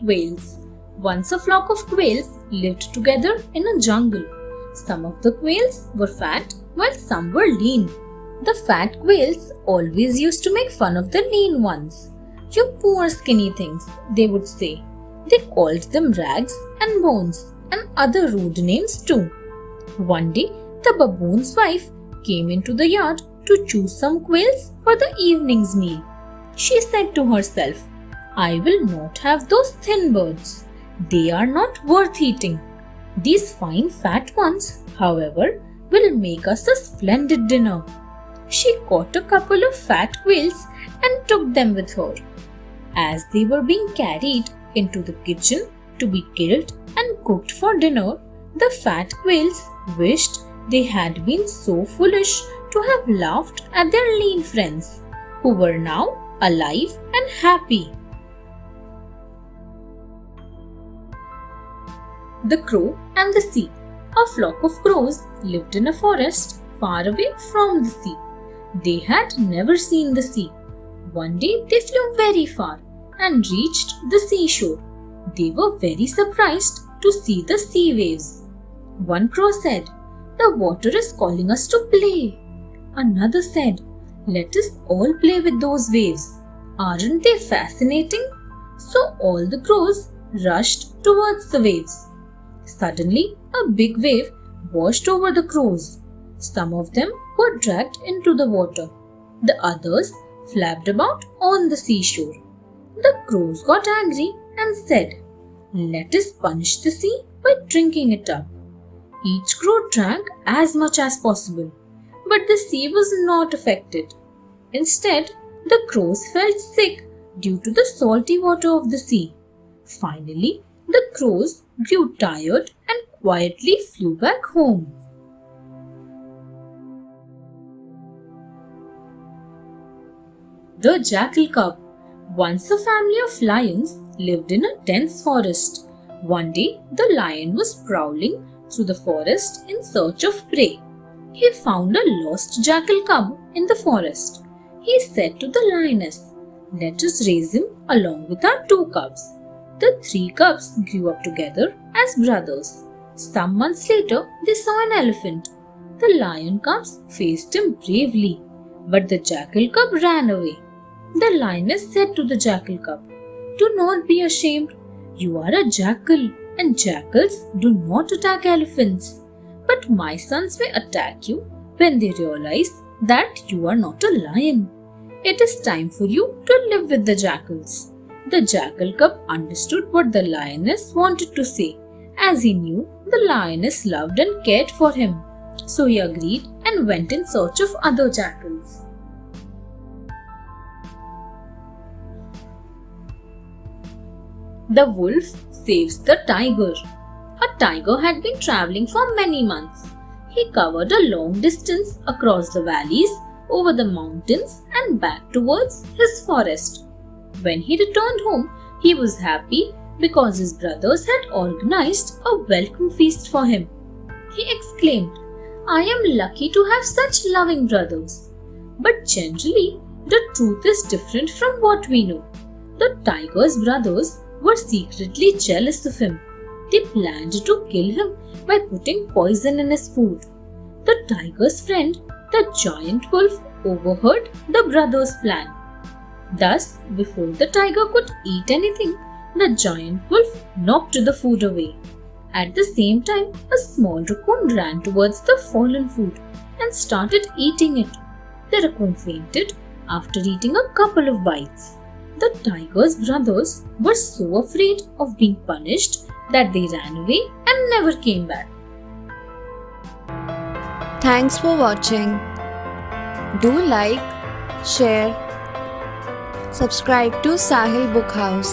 Quails. Once a flock of quails lived together in a jungle. Some of the quails were fat while some were lean. The fat quails always used to make fun of the lean ones. "You poor skinny things," they would say. They called them rags and bones and other rude names too. One day, the baboon's wife came into the yard to choose some quails for the evening's meal. She said to herself, "I will not have those thin birds. They are not worth eating. These fine fat ones, however, will make us a splendid dinner." She caught a couple of fat quails and took them with her. As they were being carried into the kitchen to be killed and cooked for dinner, the fat quails wished they had been so foolish to have laughed at their lean friends, who were now alive and happy. The Crow and the Sea. A flock of crows lived in a forest far away from the sea. They had never seen the sea. One day they flew very far and reached the seashore. They were very surprised to see the sea waves. One crow said, "The water is calling us to play." Another said, "Let us all play with those waves. Aren't they fascinating?" So all the crows rushed towards the waves. Suddenly, a big wave washed over the crows. Some of them were dragged into the water. The others flapped about on the seashore. The crows got angry and said, "Let us punish the sea by drinking it up." Each crow drank as much as possible, but the sea was not affected. Instead, the crows felt sick due to the salty water of the sea. Finally, the crows grew tired and quietly flew back home. The Jackal Cub. Once a family of lions lived in a dense forest. One day, the lion was prowling through the forest in search of prey. He found a lost jackal cub in the forest. He said to the lioness, "Let us raise him along with our 2 cubs." The 3 cubs grew up together as brothers. Some months later, they saw an elephant. The lion cubs faced him bravely, but the jackal cub ran away. The lioness said to the jackal cub, "Do not be ashamed. You are a jackal, and jackals do not attack elephants. But my sons may attack you when they realize that you are not a lion. It is time for you to live with the jackals." The jackal cub understood what the lioness wanted to say, as he knew the lioness loved and cared for him. So he agreed and went in search of other jackals. The wolf saves the tiger. A tiger had been traveling for many months. He covered a long distance across the valleys, over the mountains, and back towards his forest. When he returned home, he was happy because his brothers had organized a welcome feast for him. He exclaimed, "I am lucky to have such loving brothers." But generally, the truth is different from what we know. The tiger's brothers were secretly jealous of him. They planned to kill him by putting poison in his food. The tiger's friend, the giant wolf, overheard the brothers' plan. Thus, before the tiger could eat anything, the giant wolf knocked the food away. At the same time, a small raccoon ran towards the fallen food and started eating it. The raccoon fainted after eating a couple of bites. The tiger's brothers were so afraid of being punished that they ran away and never came back. Thanks for watching. Do like, share, subscribe to Sahil Book House.